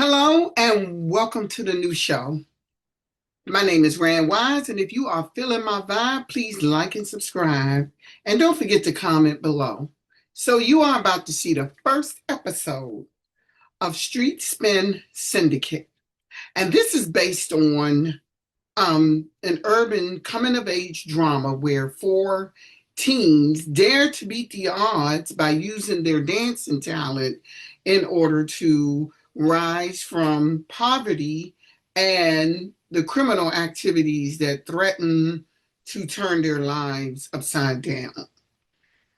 Hello and welcome to the new show. My name is Rand Wise, and if you are feeling my vibe, please like and subscribe. And don't forget to comment below. So, you are about to see the first episode of Spin Syndicate. And this is based on an urban coming of age drama where four teens dare to beat the odds by using their dancing talent in order to rise from poverty and the criminal activities that threaten to turn their lives upside down.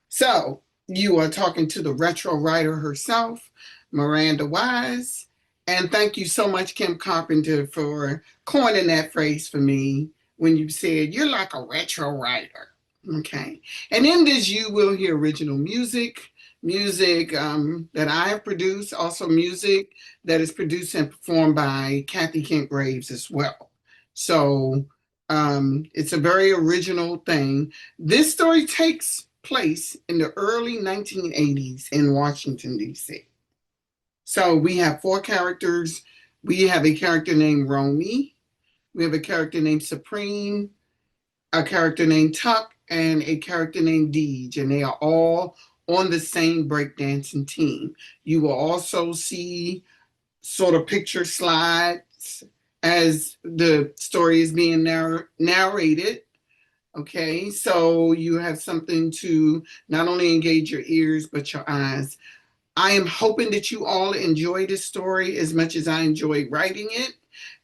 So, you are talking to the retro writer herself, Miranda Wise. And thank you so much, Kim Carpenter, for coining that phrase for me when you said you're like a retro writer. Okay. And in this, you will hear original music that I have produced, also music that is produced and performed by Kathy Kent Graves as well. So it's a very original thing. This story takes place in the early 1980s in Washington, D.C. So we have four characters. We have a character named Romy. We have a character named Supreme, a character named Tuck, and a character named Deej. And they are all on the same breakdancing team. You will also see sort of picture slides as the story is being narrated. Okay, so you have something to not only engage your ears, but your eyes. I am hoping that you all enjoy this story as much as I enjoyed writing it.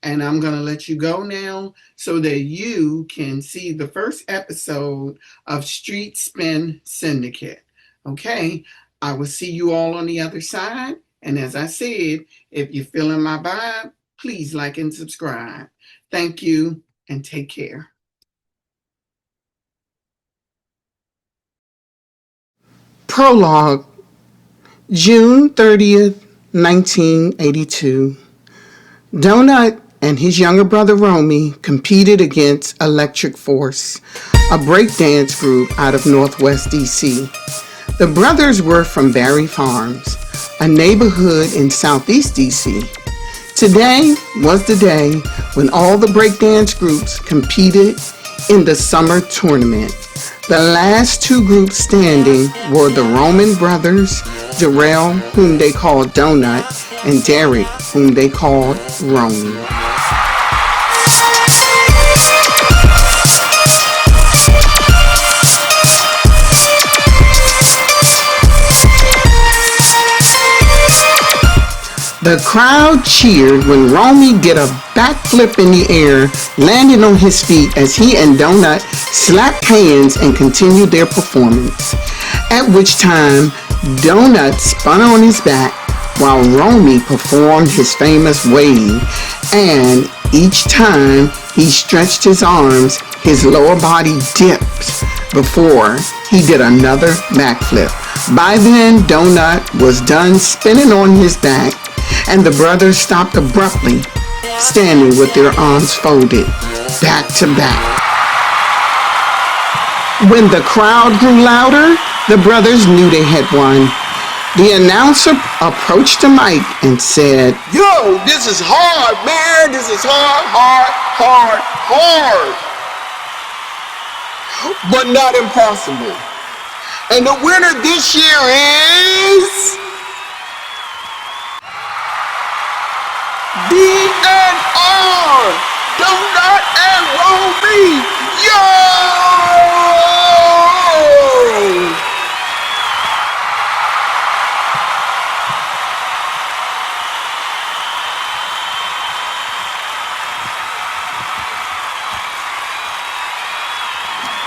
And I'm going to let you go now so that you can see the first episode of Spin Syndicate. Okay, I will see you all on the other side. And as I said, if you're feeling my vibe, please like and subscribe. Thank you and take care. Prologue, June 30th, 1982. Donut and his younger brother Romy competed against Electric Force, a breakdance group out of Northwest DC. The brothers were from Barry Farms, a neighborhood in Southeast DC. Today was the day when all the breakdance groups competed in the summer tournament. The last two groups standing were the Roman brothers, Darrell, whom they called Donut, and Derek, whom they called Romy. The crowd cheered when Romy did a backflip in the air, landing on his feet as he and Donut slapped hands and continued their performance. At which time, Donut spun on his back while Romy performed his famous wave, and each time he stretched his arms, his lower body dipped before he did another backflip. By then, Donut was done spinning on his back, and the brothers stopped abruptly, standing with their arms folded, back to back. When the crowd grew louder, the brothers knew they had won. The announcer approached the mic and said, "Yo, this is hard, man. This is hard. But not impossible. And the winner this year is DNR, Donut and Romy. Yo!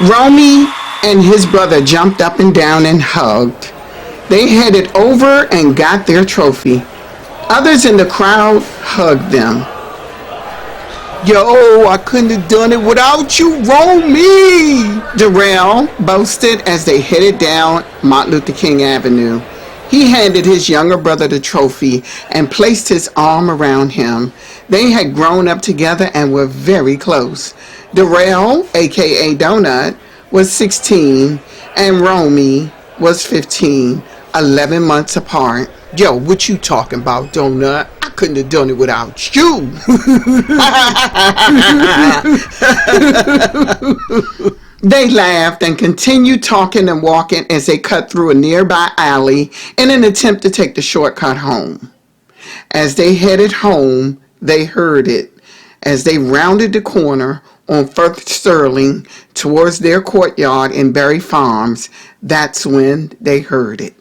Romy and his brother jumped up and down and hugged. They headed over and got their trophy. Others in the crowd hugged them. Yo, I couldn't have done it without you, Romy! Darrell boasted as they headed down Martin Luther King Avenue. He handed his younger brother the trophy and placed his arm around him. They had grown up together and were very close. Darrell, aka Donut, was 16 and Romy was 15, 11 months apart. Yo, what you talking about, Donut? I couldn't have done it without you. They laughed and continued talking and walking as they cut through a nearby alley in an attempt to take the shortcut home. As they headed home, they heard it. As they rounded the corner on Firth Sterling towards their courtyard in Berry Farms, that's when they heard it.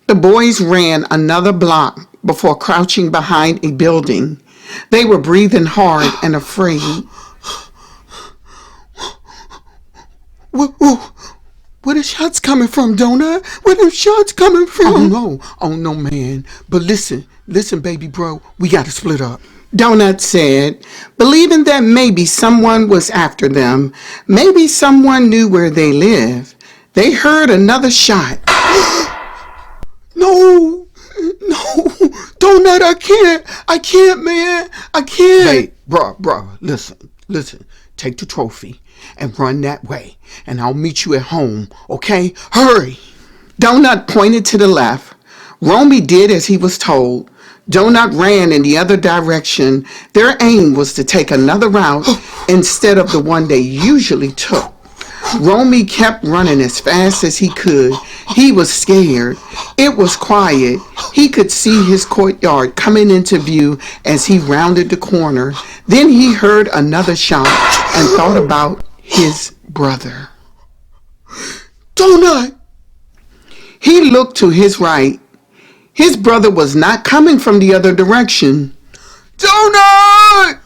The boys ran another block before crouching behind a building. They were breathing hard and afraid. Where the shots coming from, Donut? Where the shots coming from? Oh no, man. But listen, baby bro, we gotta split up. Donut said, believing that maybe someone was after them, maybe someone knew where they lived. They heard another shot. No, Donut, I can't, man, I can't. Hey, bro, listen, take the trophy and run that way, and I'll meet you at home, okay? Hurry. Donut pointed to the left. Romy did as he was told. Donut ran in the other direction. Their aim was to take another route instead of the one they usually took. Romy kept running as fast as he could. He was scared. It was quiet. He could see his courtyard coming into view as he rounded the corner. Then he heard another shot and thought about his brother. Donut! He looked to his right. His brother was not coming from the other direction. Donut!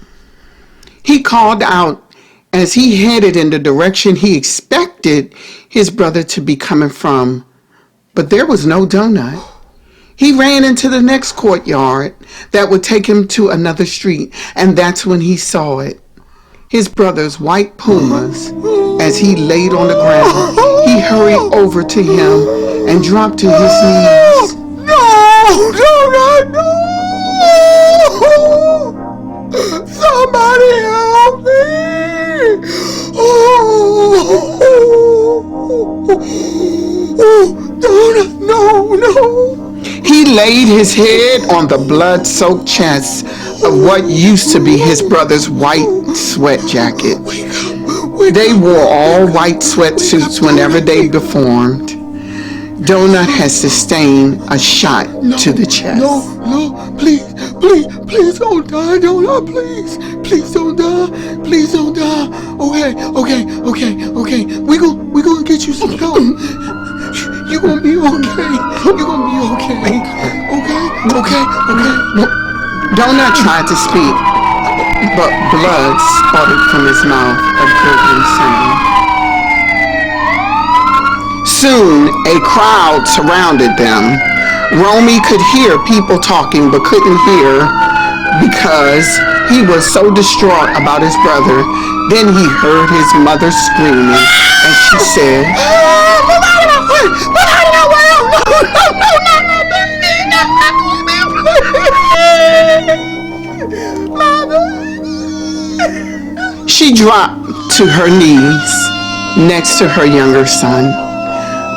He called out as he headed in the direction he expected his brother to be coming from. But there was no Donut. He ran into the next courtyard that would take him to another street, and that's when he saw it. His brother's white Pumas. As he laid on the ground, he hurried over to him and dropped to his knees. No, Donut, no! Somebody help me! Donut, no! He laid his head on the blood-soaked chest of what used to be his brother's white sweat jacket. They wore all white sweatsuits whenever they performed. Donut has sustained a shot to the chest. No, please don't die, Donut, please don't die. Okay. We gonna get you some help. You gonna be okay. Okay. Donut tried to speak, but blood sputtered from his mouth, a gurgling sound. Soon, a crowd surrounded them. Romy could hear people talking but couldn't hear because he was so distraught about his brother. Then he heard his mother screaming, and she said, She dropped to her knees next to her younger son.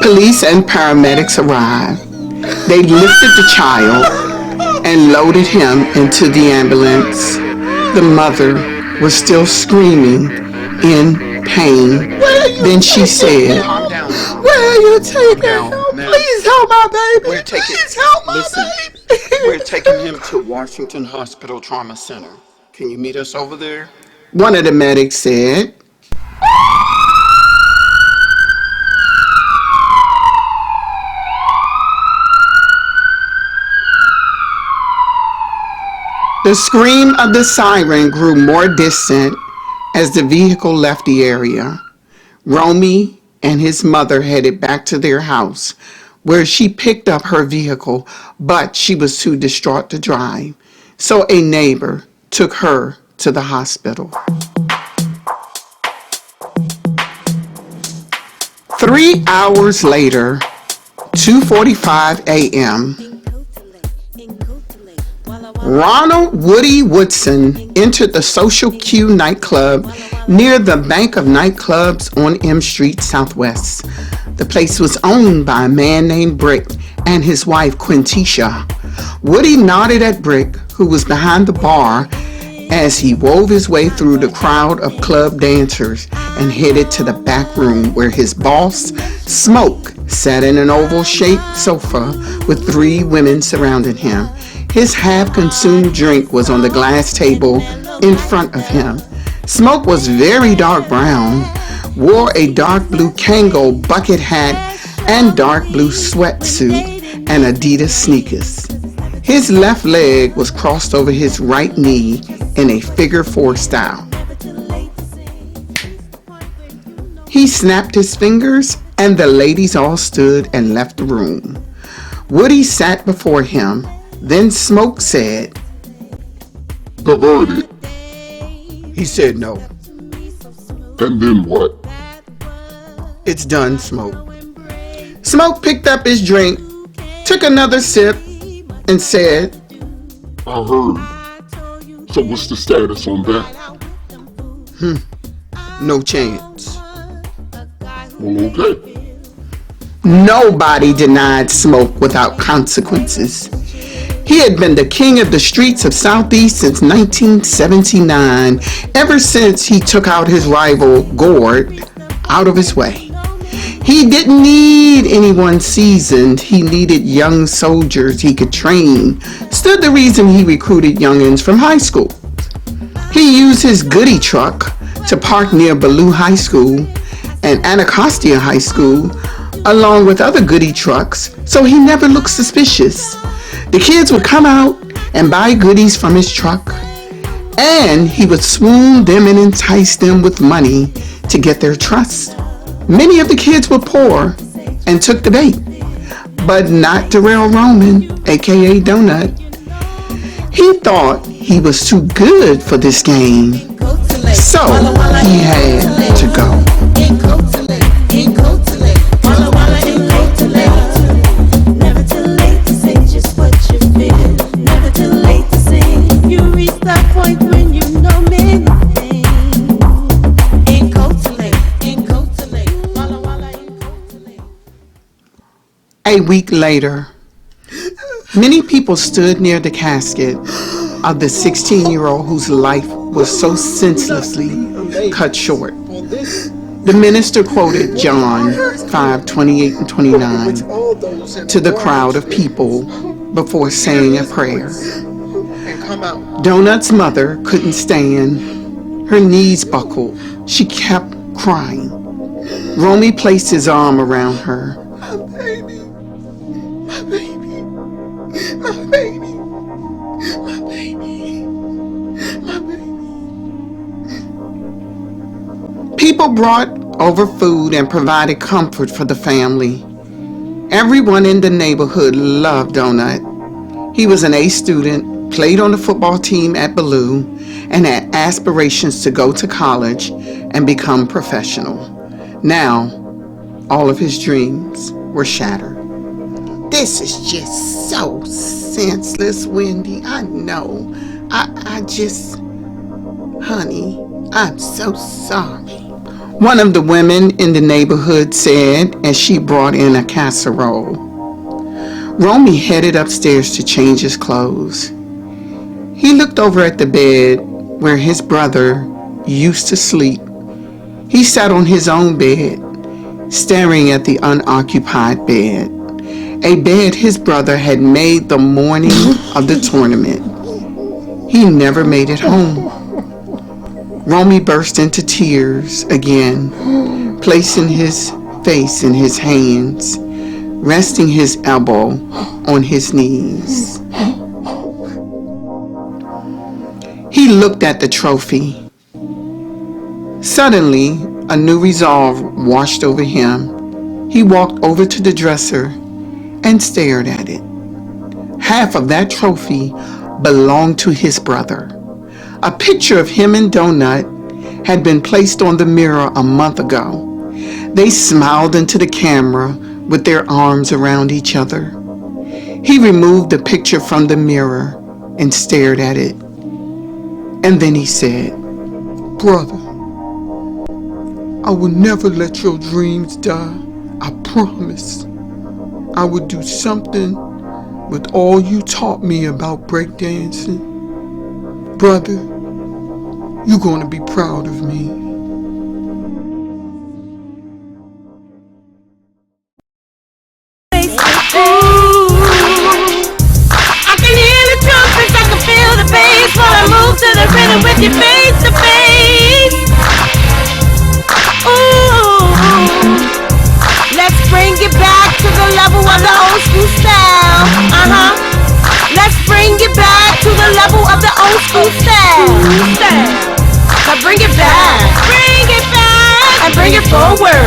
Police and paramedics arrived. They lifted the child and loaded him into the ambulance. The mother was still screaming in pain. Then she said, Where are you taking him? Please help my baby. Please help my baby. We're taking him to Washington Hospital Trauma Center. Can you meet us over there? One of the medics said. The scream of the siren grew more distant as the vehicle left the area. Romy and his mother headed back to their house, where she picked up her vehicle, but she was too distraught to drive. So a neighbor took her to the hospital. 3 hours later, 2:45 a.m., Ronald Woody Woodson entered the Social Q nightclub near the Bank of Nightclubs on M Street Southwest. The place was owned by a man named Brick and his wife Quintisha. Woody nodded at Brick, who was behind the bar, as he wove his way through the crowd of club dancers and headed to the back room where his boss, Smoke, sat in an oval-shaped sofa with 3 women surrounding him. His half-consumed drink was on the glass table in front of him. Smoke was very dark brown, wore a dark blue Kangol bucket hat and dark blue sweatsuit and Adidas sneakers. His left leg was crossed over his right knee in a figure 4 style. He snapped his fingers and the ladies all stood and left the room. Woody sat before him. Then Smoke said, "Diverted." He said no. "And then what?" "It's done, Smoke." Smoke picked up his drink, took another sip, and said, "I heard. So what's the status on that?" "No chance." "Well, okay." Nobody denied Smoke without consequences. He had been the king of the streets of Southeast since 1979, ever since he took out his rival, Gord, out of his way. He didn't need anyone seasoned. He needed young soldiers he could train. Stood the reason he recruited youngins from high school. He used his goodie truck to park near Ballou High School and Anacostia High School, along with other goodie trucks, so he never looked suspicious. The kids would come out and buy goodies from his truck, and he would swoon them and entice them with money to get their trust. Many of the kids were poor and took the bait, but not Darrell Roman, aka Donut. He thought he was too good for this game, so he had to go. A week later, many people stood near the casket of the 16-year-old whose life was so senselessly cut short. The minister quoted John 5:28 and 29 to the crowd of people before saying a prayer. Donut's mother couldn't stand. Her knees buckled. She kept crying. Romy placed his arm around her. People brought over food and provided comfort for the family. Everyone in the neighborhood loved Donut. He was an A student, played on the football team at Ballou, and had aspirations to go to college and become professional. Now, all of his dreams were shattered. This is just so senseless, Wendy. I know. Honey, I'm so sorry. One of the women in the neighborhood said as she brought in a casserole. Romy headed upstairs to change his clothes. He looked over at the bed where his brother used to sleep. He sat on his own bed, staring at the unoccupied bed. A bed his brother had made the morning of the tournament. He never made it home. Romy burst into tears again, placing his face in his hands, resting his elbow on his knees. He looked at the trophy. Suddenly, a new resolve washed over him. He walked over to the dresser and stared at it. Half of that trophy belonged to his brother. A picture of him and Donut had been placed on the mirror a month ago. They smiled into the camera with their arms around each other. He removed the picture from the mirror and stared at it. And then he said, "Brother, I will never let your dreams die. I promise. I will do something with all you taught me about breakdancing. Brother, you're gonna be proud of me. I can hear the trumpets, I can feel the bass while I move to the rhythm with you face to face. Ooh, let's bring it back to the level of the old school style. Let's bring it back to the level of the old school style. Now bring it back, and bring it forward.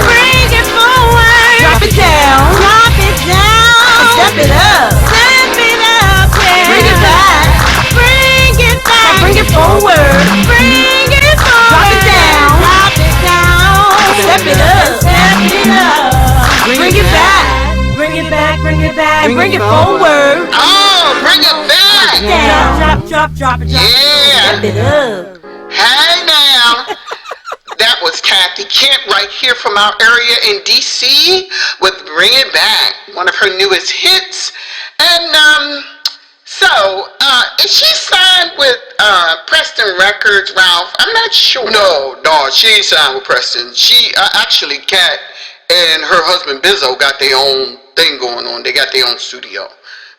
Drop it down, and step it up, yeah. Bring it back, and bring it forward. Drop it down, and step it up, bring it back, and bring it forward. Oh, bring it back. Drop it, Yeah. step it up. Hey now. That was Kathy Kent right here from our area in DC with Bring It Back, one of her newest hits. And is she signed with Preston Records, Ralph? I'm not sure. No, she ain't signed with Preston. She actually, Kat and her husband Bizzo got their own thing going on. They got their own studio.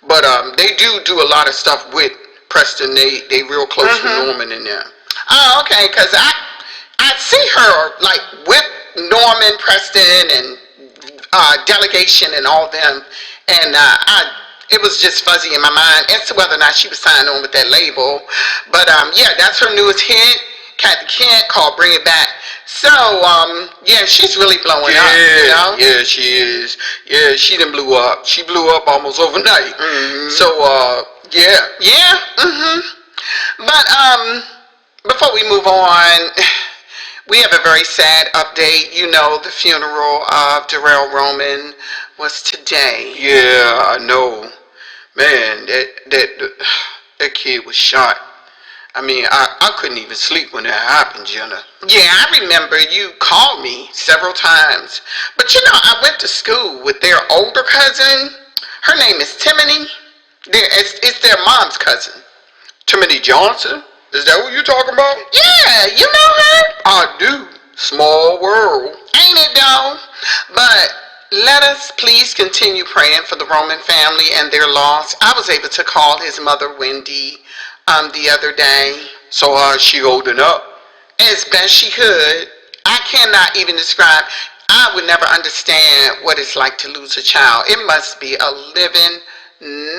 But they do a lot of stuff with Preston. They real close with Norman in there. Oh, okay, because I see her like with Norman, Preston, and Delegation and all them, and it was just fuzzy in my mind as to whether or not she was signed on with that label. But yeah, that's her newest hit, Kathy Kent, called "Bring It Back." So yeah, she's really blowing up. You know? Yeah, she is. Yeah, she done blew up. She blew up almost overnight. So yeah. But before we move on, we have a very sad update. You know, the funeral of Darrell Roman was today. Yeah, I know. Man, that kid was shot. I mean, I couldn't even sleep when that happened, Jenna. Yeah, I remember you called me several times. But you know, I went to school with their older cousin. Her name is Timony. It's their mom's cousin. Timony Johnson? Is that what you're talking about? Yeah, you know her? I do. Small world. Ain't it though? But let us please continue praying for the Roman family and their loss. I was able to call his mother, Wendy, the other day. So how's she holding up? As best she could. I cannot even describe. I would never understand what it's like to lose a child. It must be a living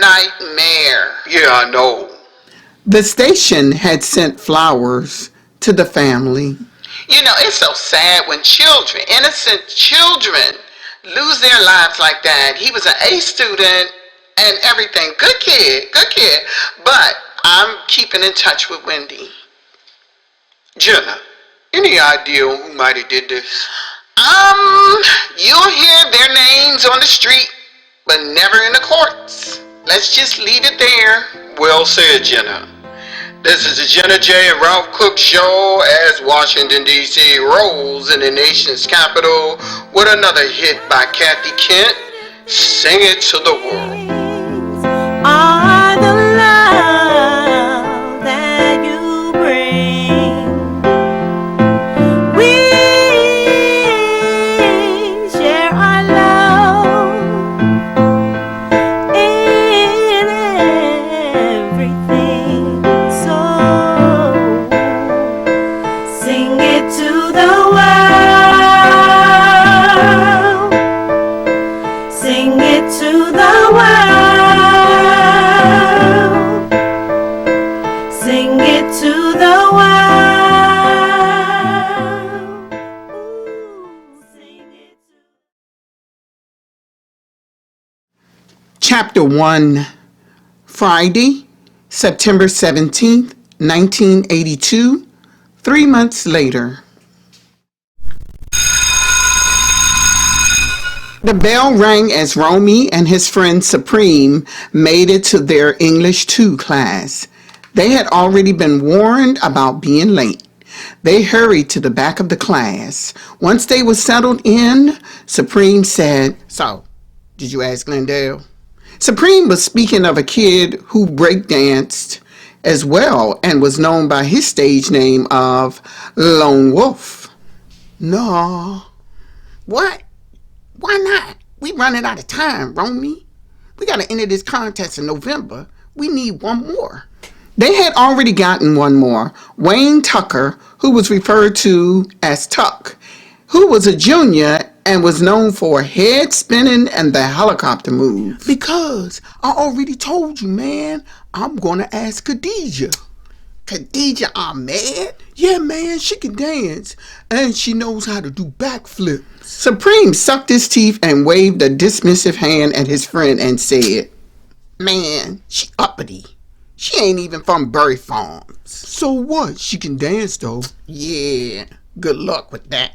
nightmare. Yeah, I know. The station had sent flowers to the family. You know, it's so sad when children, innocent children, lose their lives like that. He was an A student and everything. Good kid. But I'm keeping in touch with Wendy. Jenna, any idea who might have did this? You'll hear their names on the street, but never in the courts. Let's just leave it there. Well said, Jenna. This is the Jenna J. and Ralph Cook Show as Washington, D.C. rolls in the nation's capital with another hit by Kathy Kent, Sing It to the World. Are the love that you bring. We share our love in everything. So sing it to the world. Sing it to the world. Sing it to the world. Ooh, sing it to... Chapter 1, Friday, September 17th, 1982, 3 months later. The bell rang as Romy and his friend Supreme made it to their English 2 class. They had already been warned about being late. They hurried to the back of the class. Once they were settled in, Supreme said, "So, did you ask Glendale?" Supreme was speaking of a kid who breakdanced as well and was known by his stage name of Lone Wolf. "No." "What? Why not? We running out of time, Romy. We got to enter this contest in November. We need one more." They had already gotten one more. Wayne Tucker, who was referred to as Tuck, who was a junior and was known for head spinning and the helicopter move. "Because I already told you, man, I'm going to ask Khadijah." "Khadijah Ahmed?" "Yeah, man, she can dance, and she knows how to do backflips." Supreme sucked his teeth and waved a dismissive hand at his friend and said, "Man, she uppity. She ain't even from Berry Farms." "So what? She can dance, though." "Yeah, good luck with that."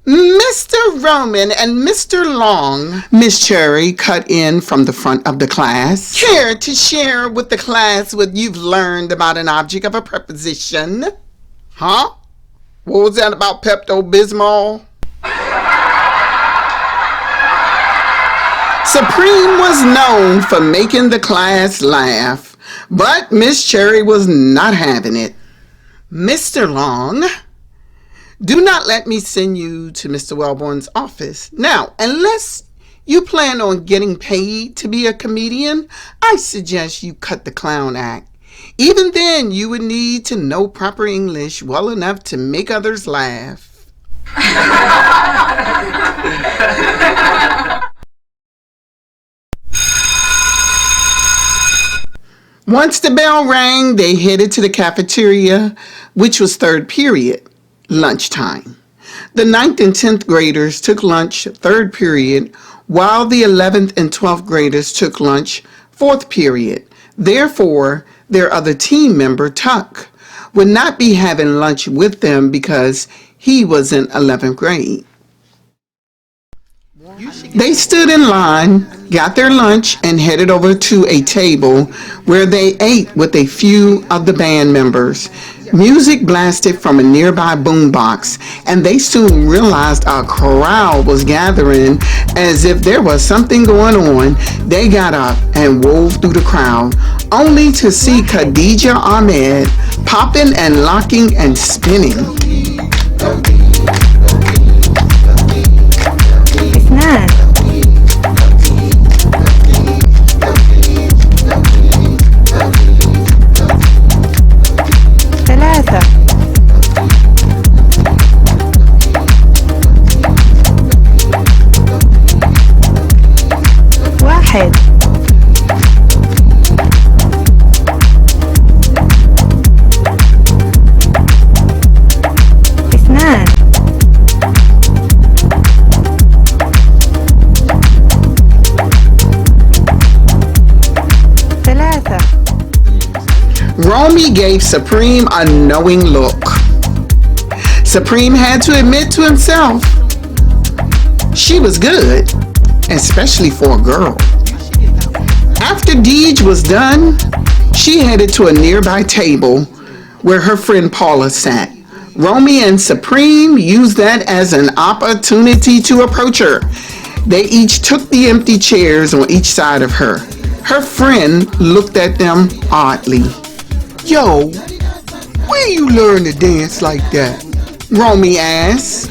"Mr. Roman and Mr. Long," Miss Cherry cut in from the front of the class, "care to share with the class what you've learned about an object of a preposition?" "Huh? What was that about Pepto-Bismol?" Supreme was known for making the class laugh, but Miss Cherry was not having it. "Mr. Long, do not let me send you to Mr. Wellborn's office. Now, unless you plan on getting paid to be a comedian, I suggest you cut the clown act. Even then, you would need to know proper English well enough to make others laugh." Once the bell rang, they headed to the cafeteria, which was third period, lunchtime. The 9th and 10th graders took lunch third period, while the 11th and 12th graders took lunch fourth period. Therefore, their other team member, Tuck, would not be having lunch with them because he was in 11th grade. They stood in line, got their lunch, and headed over to a table where they ate with a few of the band members. Music blasted from a nearby boombox, and they soon realized a crowd was gathering. As if there was something going on, they got up and wove through the crowd, only to see Khadijah Ahmed popping and locking and spinning. اثنان ثلاثة واحد اثنان ثلاثة. Romy gave Supreme a knowing look. Supreme had to admit to himself she was good, especially for a girl. After Deej was done, she headed to a nearby table where her friend Paula sat. Romy and Supreme used that as an opportunity to approach her. They each took the empty chairs on each side of her. Her friend looked at them oddly. "Yo, where you learn to dance like that?" Romy asked.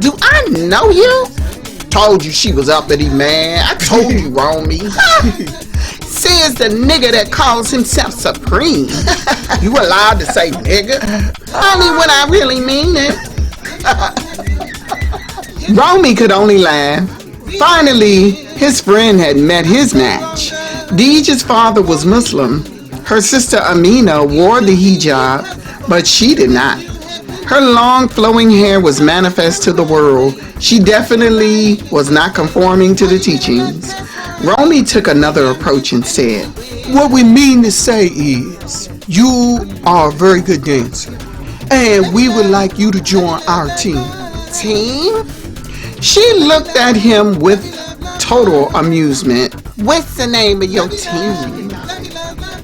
Do I know you?" "Told you she was uppity, man. I told you, Romy." "Says the nigga that calls himself Supreme." "You allowed to say nigga?" "Only when I really mean it." Romy could only laugh. Finally, his friend had met his match. Deej's father was Muslim. Her sister Amina wore the hijab, but she did not. Her long flowing hair was manifest to the world. She definitely was not conforming to the teachings. Romy took another approach and said, "What we mean to say is, you are a very good dancer, and we would like you to join our team." "Team?" She looked at him with total amusement. "What's the name of your team?"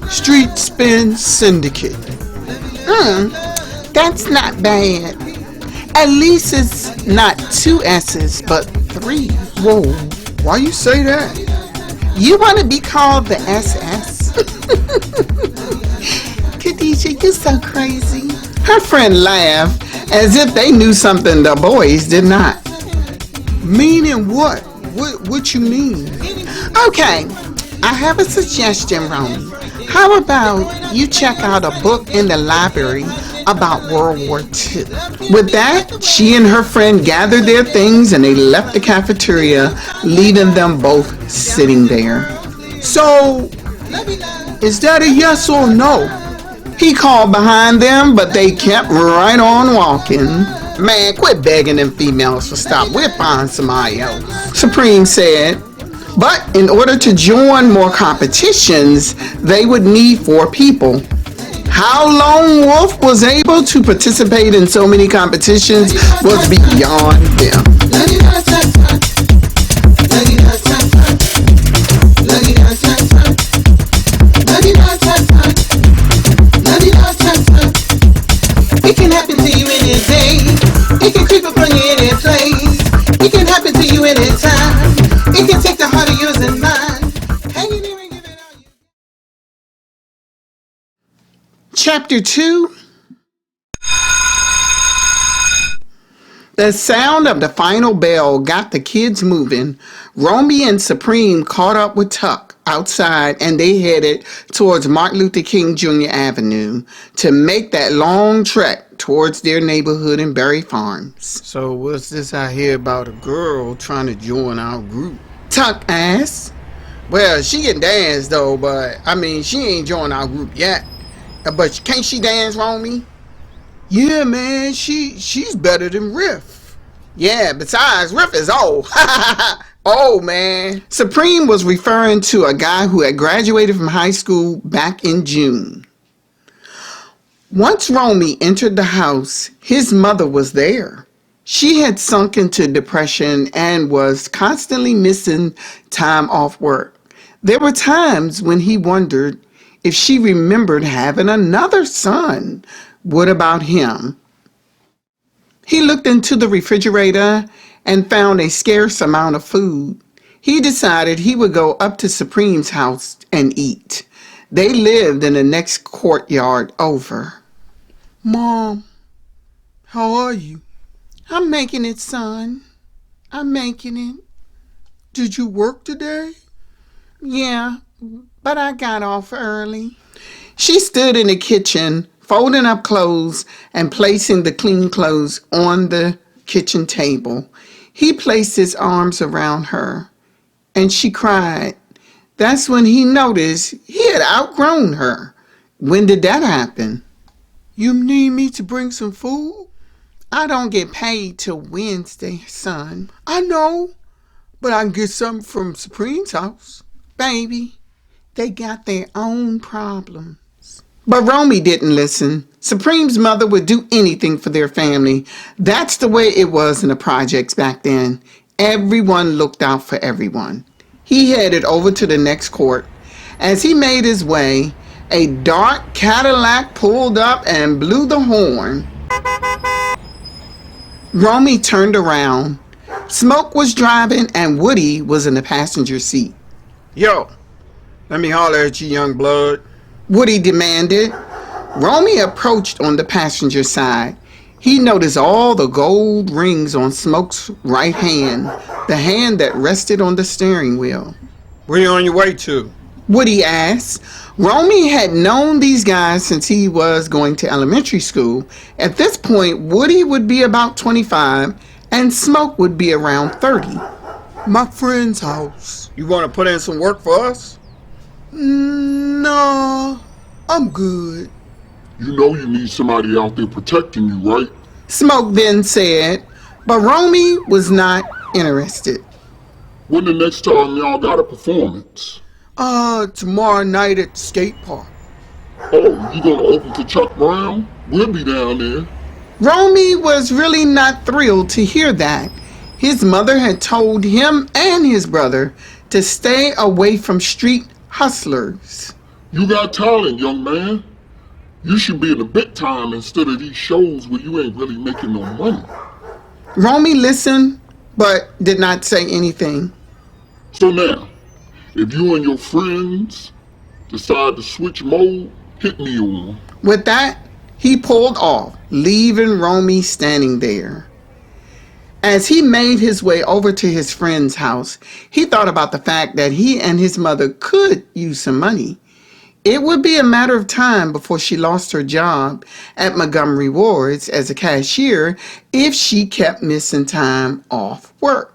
"Street Spin Syndicate." That's not bad. At least it's not 2 S's, but 3. Whoa, why you say that? You want to be called the SS? Khadijah, you're so crazy. Her friend laughed as if they knew something the boys did not. Meaning what? What you mean? Okay, I have a suggestion, Romy. How about you check out a book in the library about World War II? With that, she and her friend gathered their things and they left the cafeteria, leaving them both sitting there. So, is that a yes or no? He called behind them, but they kept right on walking. Man, quit begging them females for stop. We'll find somebody else, Supreme said. But in order to join more competitions, they would need 4 people. How Lone Wolf was able to participate in so many competitions was beyond them. It can happen to you any day. It can creep up on you any place. It can happen to you any time. It can take the heart of yours and mine. Hang in there and give it all you. Chapter 2. The sound of the final bell got the kids moving. Romy and Supreme caught up with Tuck outside and they headed towards Martin Luther King Jr. Avenue to make that long trek towards their neighborhood in Berry Farms. So what's this I hear about a girl trying to join our group? Tuck asked. Well, she can dance though, but I mean, she ain't joined our group yet. But can't she dance, Romy? Yeah, man, she's better than Riff. Yeah, besides, Riff is old. Oh, man. Supreme was referring to a guy who had graduated from high school back in June. Once Romy entered the house, his mother was there. She had sunk into depression and was constantly missing time off work. There were times when he wondered if she remembered having another son. What about him? He looked into the refrigerator and found a scarce amount of food. He decided he would go up to Supreme's house and eat. They lived in the next courtyard over. Mom, how are you? I'm making it, son. I'm making it. Did you work today? Yeah, but I got off early. She stood in the kitchen, folding up clothes and placing the clean clothes on the kitchen table. He placed his arms around her, and she cried. That's when he noticed he had outgrown her. When did that happen? You need me to bring some food? I don't get paid till Wednesday, son. I know, but I can get something from Supreme's house. Baby, they got their own problems. But Romy didn't listen. Supreme's mother would do anything for their family. That's the way it was in the projects back then. Everyone looked out for everyone. He headed over to the next court. As he made his way, a dark Cadillac pulled up and blew the horn. Romy turned around. Smoke was driving and Woody was in the passenger seat. Yo, let me holler at you, young blood. Woody demanded. Romy approached on the passenger side. He noticed all the gold rings on Smoke's right hand, the hand that rested on the steering wheel. Where you on your way to? Woody asked. Romy had known these guys since he was going to elementary school. At this point, Woody would be about 25 and Smoke would be around 30. My friend's house. You want to put in some work for us? No, I'm good. You know you need somebody out there protecting you, right? Smoke then said, but Romy was not interested. When the next time y'all got a performance? Tomorrow night at the skate park. Oh, you gonna open to Chuck Brown? We'll be down there. Romy was really not thrilled to hear that. His mother had told him and his brother to stay away from street hustlers. You got talent, young man. You should be in the big time instead of these shows where you ain't really making no money. Romy listened, but did not say anything. So now, if you and your friends decide to switch mode, hit me on. With that, he pulled off, leaving Romy standing there. As he made his way over to his friend's house, he thought about the fact that he and his mother could use some money. It would be a matter of time before she lost her job at Montgomery Ward's as a cashier if she kept missing time off work.